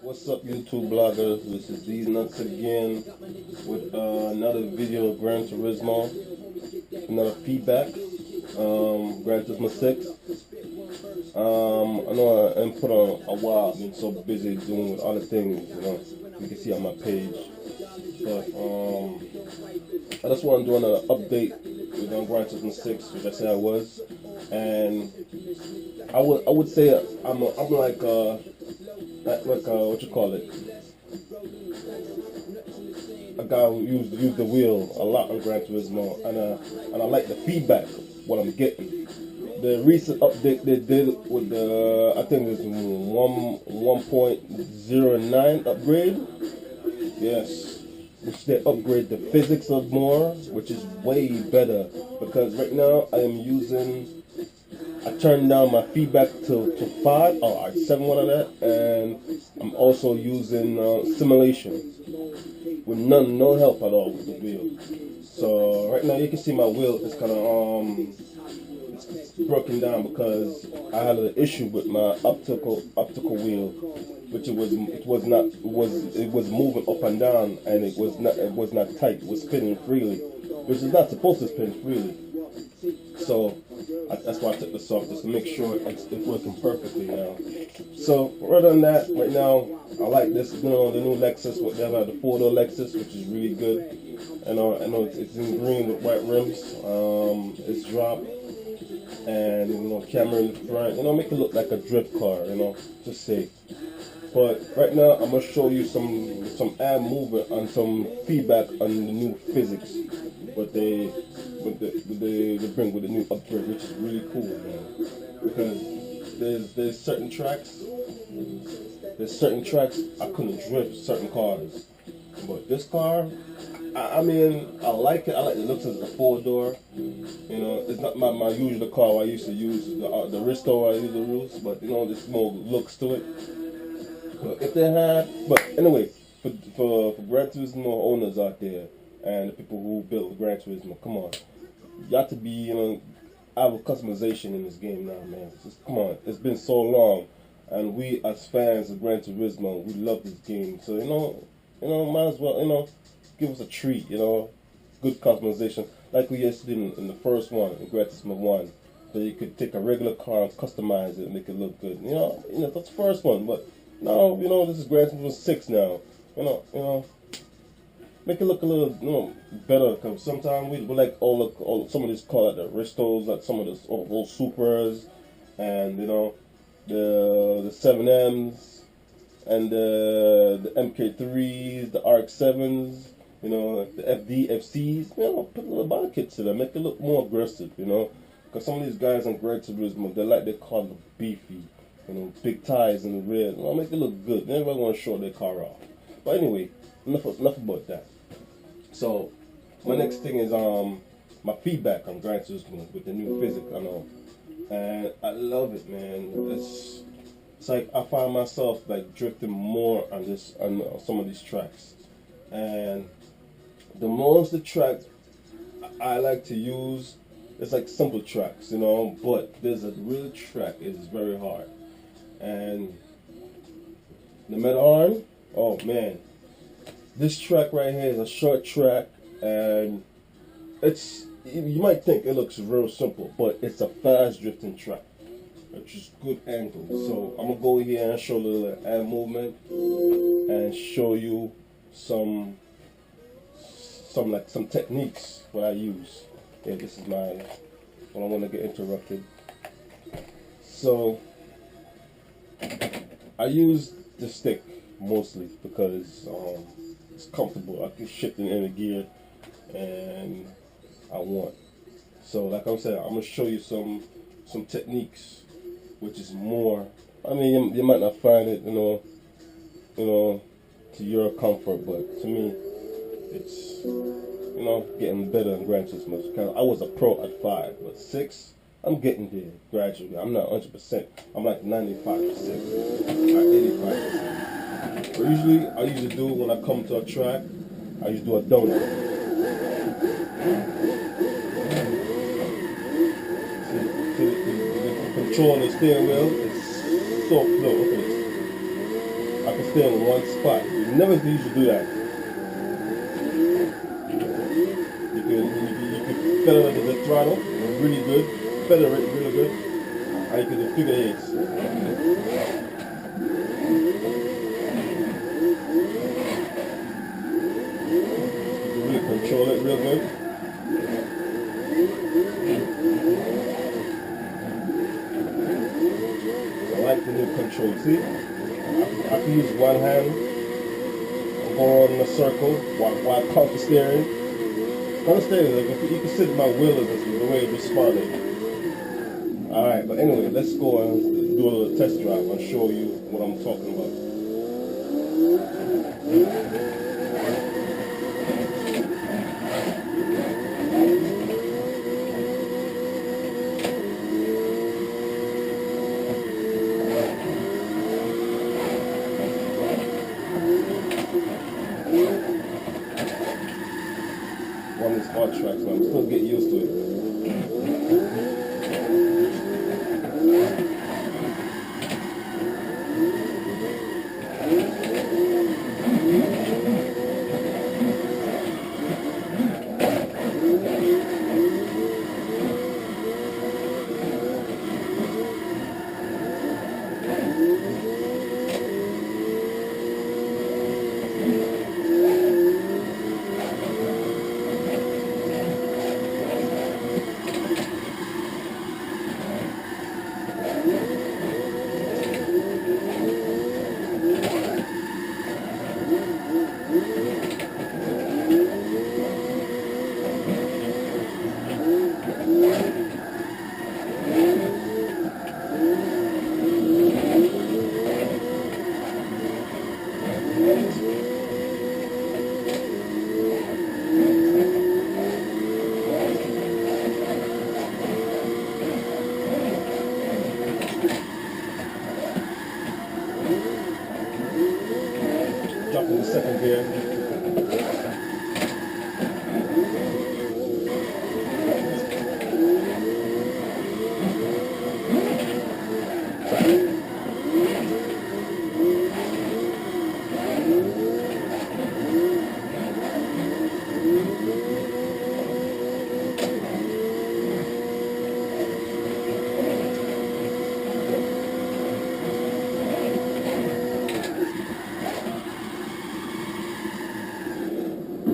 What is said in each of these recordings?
What's up, YouTube bloggers? This is these nuts again with another video of Gran Turismo, another feedback. Gran Turismo 6. I know I haven't put on a while. I've been so busy doing with other things, you know. You can see on my page. But I just want to do another update with Gran Turismo 6, which I said I was, and I would say I'm like what you call it? A guy who used the wheel a lot on Gran Turismo, and I like the feedback what I'm getting. The recent update they did with the I think it's 1.09 upgrade. Yes, which they upgrade the physics of more, which is way better because right now I am using. I turned down my feedback to 5, or 7 one of that, and I'm also using simulation with no help at all with the wheel. So right now you can see my wheel is kind of it's broken down because I had an issue with my optical wheel, which it was moving up and down, and it was not tight. It was spinning freely, which is not supposed to spin freely. So that's why I took this off, just to make sure it's working perfectly now. So rather than that, right now I like this, the new Lexus, whatever, the 4-door Lexus, which is really good. I know it's in green with white rims. It's dropped, and camera in the front. Make it look like a drift car. Just safe. But right now I'm gonna show you some air movement and some feedback on the new physics, what they bring with the new upgrade, which is really cool, man. Because there's certain tracks I couldn't drift certain cars, but this car, I mean, I like it. I like the looks of the 4-door. It's not my usual car I used to use, the Risto I usually use, but there's more looks to it. But if they had, but anyway, for Gran Turismo owners out there and the people who built Gran Turismo, come on, you got to be, have a customization in this game now, man. Come on, it's been so long, and we as fans of Gran Turismo, we love this game. So might as well, give us a treat, good customization like we used to do in the first one, in Gran Turismo 1. So you could take a regular car and customize it and make it look good. That's the first one, but now, this is Gran Turismo 6 now. Make it look a little, better. Because sometimes we like all some of these cars, like the Ristos, like some of the old Supras, and the 7Ms, and the MK3s, the RX-7s, the FCs. Put a little body kit to them, make it look more aggressive. Because some of these guys on Gran Turismo, they like their car look beefy. Big tires in the rear. Make it look good. Everybody want to show their car off. But anyway, enough about that. So my next thing is my feedback on Gran Turismo with the new physics. And I love it, man. It's like I find myself like drifting more on some of these tracks. And the most the tracks I like to use, it's like simple tracks, but there's a real track. It's very hard. And the Medan, oh man, this track right here is a short track, and you might think it looks real simple, but it's a fast drifting track, which is good angle. So I'm gonna go here and show a little air movement and show you some techniques what I use. Yeah, this is mine. I don't want to get interrupted. So I use the stick mostly because it's comfortable. I can shift in any gear and I want. So like I said, I'm gonna show you some techniques, which is more. I mean, you might not find it, to your comfort, but to me, it's getting better in Gran Turismo. I was a pro at 5, but 6. I'm getting there gradually. I'm not 100%. I'm like 95%, or 85%. But usually, I usually do when I come to a track, I usually do a donut. See, the control of the steering wheel is so low. Okay. I have to stay in one spot. You never used to do that. You could feather the throttle really good, feather it really good, and you could do figure eights. You can really control it real good. I like the new control. See, I can use one hand and go around in a circle while counter steering. Counter steering, like you can sit in my wheel the way it responded. Alright, but anyway, let's go and do a little test drive and show you what I'm talking about. On this hard track, so I'm still getting used to it. Jump in the second gear.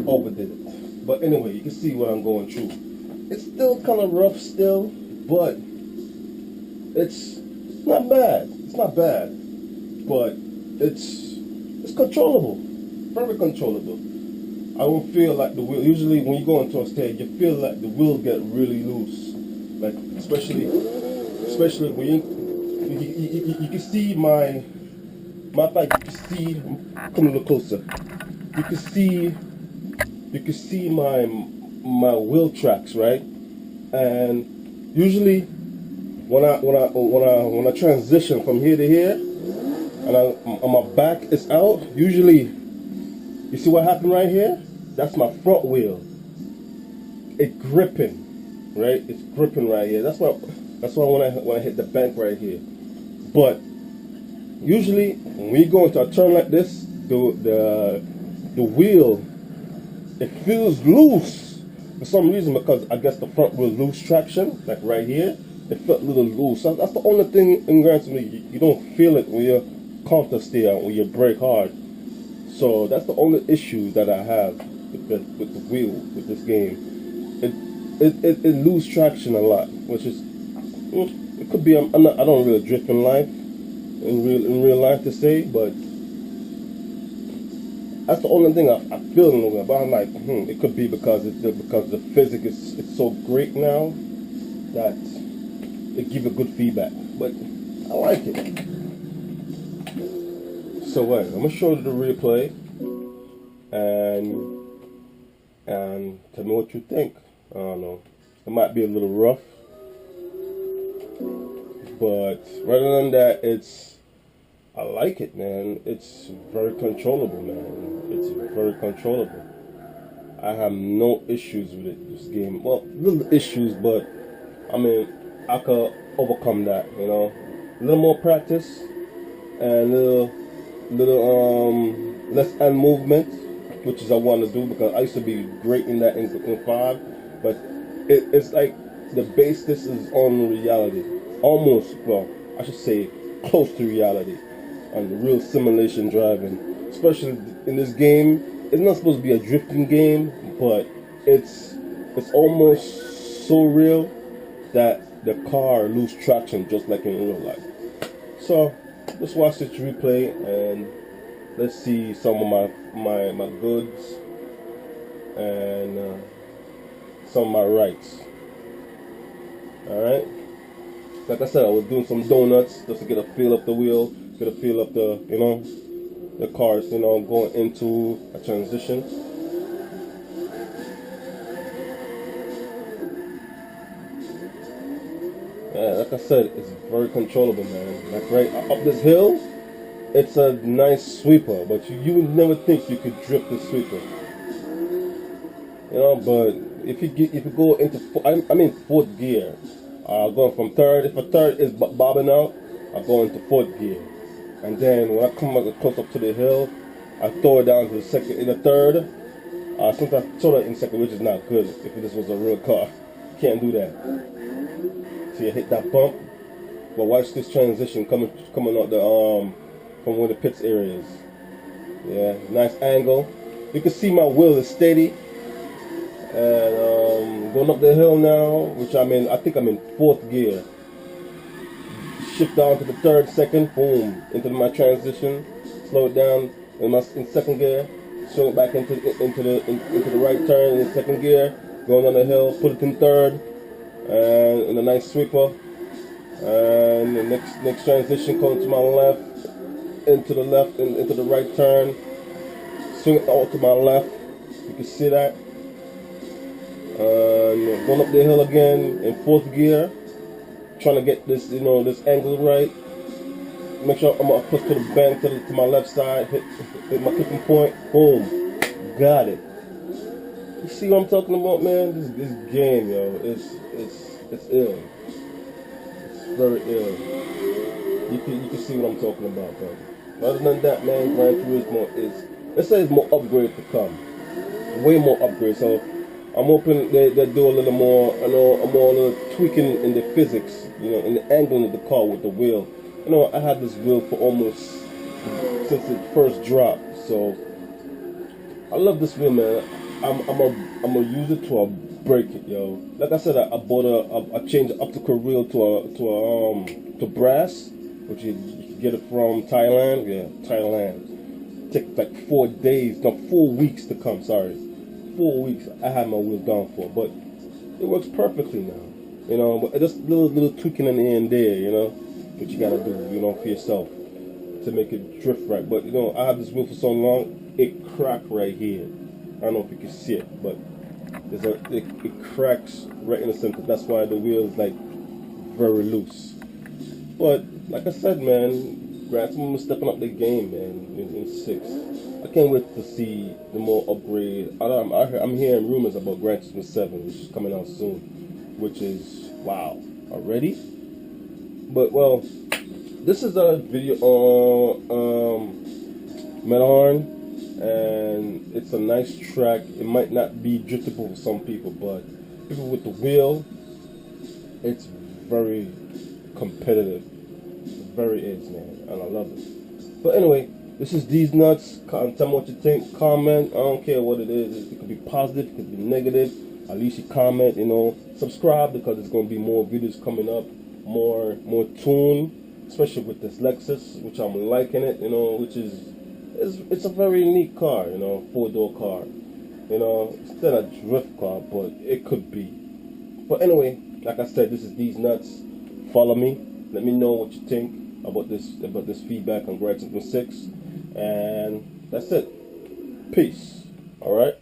Overdid it, but anyway, you can see what I'm going through. It's still kind of rough still, but it's not bad. It's not bad, but it's controllable, very controllable. I don't feel like the wheel. Usually, when you go into a stage, you feel like the wheel get really loose, like especially when you can see my fact. You can see. Come a little closer. You can see my wheel tracks, right? And usually when I transition from here to here, and my back is out, usually you see what happened right here? That's my front wheel. It's gripping, right? It's gripping right here. That's why when I hit the bank right here. But usually when we go into a turn like this, the wheel, it feels loose for some reason, because I guess the front wheel loose traction, like right here, it felt a little loose. So that's the only thing in Gran Turismo, you don't feel it when you counter steer, when you brake hard. So that's the only issue that I have with the wheel with this game. It lose traction a lot, which is, it could be I don't really drift in life, in real life to say, but that's the only thing I feel in the way. But I'm like, it could be because the physics is so great now that it gives a good feedback. But I like it. So wait, I'm gonna show you the replay and tell me what you think. I don't know. It might be a little rough, but rather than that, I like it, man. It's very controllable, man. It's very controllable. I have no issues with it, this game. Well, little issues, but I mean, I could overcome that, you know. A little more practice and a little less hand movement, which is I want to do because I used to be great in that in 5, but it's like the basis is on reality, almost, well, I should say close to reality, and real simulation driving, especially in this game. It's not supposed to be a drifting game, but it's almost so real that the car lose traction just like in real life. So let's watch this replay and let's see some of my goods and some of my rights. Alright, like I said, I was doing some donuts just to get a feel of the wheel, get a feel of the, you know, the cars, you know, going into a transition. Yeah, like I said, it's very controllable, man. Like right up this hill, it's a nice sweeper, but you would never think you could drift this sweeper. You know, but if you go into, I'm in 4th gear. Going from 3rd. If a 3rd is bobbing out, I go into 4th gear, and then when I come close up to the hill, I throw it down to the 2nd in the 3rd. Sometimes I throw it in 2nd, which is not good. If this was a real car, can't do that. So you hit that bump. But watch this transition coming out the from one of the pits areas. Yeah, nice angle. You can see my wheel is steady. And going up the hill now, which I think I'm in 4th gear. Shift down to the 3rd, 2nd, boom, into my transition. Slow it down in 2nd gear. Swing it back into the right turn in 2nd gear. Going down the hill, put it in 3rd, and in a nice sweeper. And the next transition comes to my left, into the right turn. Swing it out to my left. You can see that. Going up the hill again in 4th gear, trying to get this, you know, this angle right. Make sure I'm gonna push to the bend to my left side, hit my kicking point, boom, got it. You see what I'm talking about, man? This game, yo, it's ill. It's very ill. You can see what I'm talking about, bro. Other than that, man, Gran Turismo is, let's say, it's more upgrades to come, way more upgrades. So I'm hoping they do a little more, you know, a little tweaking in the physics, you know, in the angling of the car with the wheel. You know, I had this wheel for almost since it first dropped, so I love this wheel, man. I'm gonna use it till I break it, yo. Like I said, I bought I changed the optical reel to brass, which you can get it from Thailand. Yeah, Thailand. It takes like 4 days, no, 4 weeks to come. Sorry. 4 weeks I had my wheel down for, but it works perfectly now, you know. But just little tweaking in the end there, you know, that you gotta do, you know, for yourself to make it drift right. But you know, I had this wheel for so long, it cracked right here. I don't know if you can see it, but it cracks right in the center. That's why the wheel is like very loose. But like I said, man, Gran Turismo is stepping up the game, man, in 6. I can't wait to see the more upgrade. I'm hearing rumors about Gran Turismo 7, which is coming out soon, which is, wow, already? But, well, this is a video on Melhorn, and it's a nice track. It might not be driftable for some people, but people with the wheel, it's very competitive. It very is, man, and I love it. But anyway, this is These Nuts. Tell me what you think. Comment. I don't care what it is. It could be positive. It could be negative. At least you comment. You know, subscribe because there's going to be more videos coming up. More tune, especially with this Lexus, which I'm liking it. You know, which is it's a very unique car. You know, 4-door car. You know, it's not a drift car, but it could be. But anyway, like I said, this is These Nuts. Follow me. Let me know what you think about this feedback on Gran Turismo 6. And that's it. Peace. All right.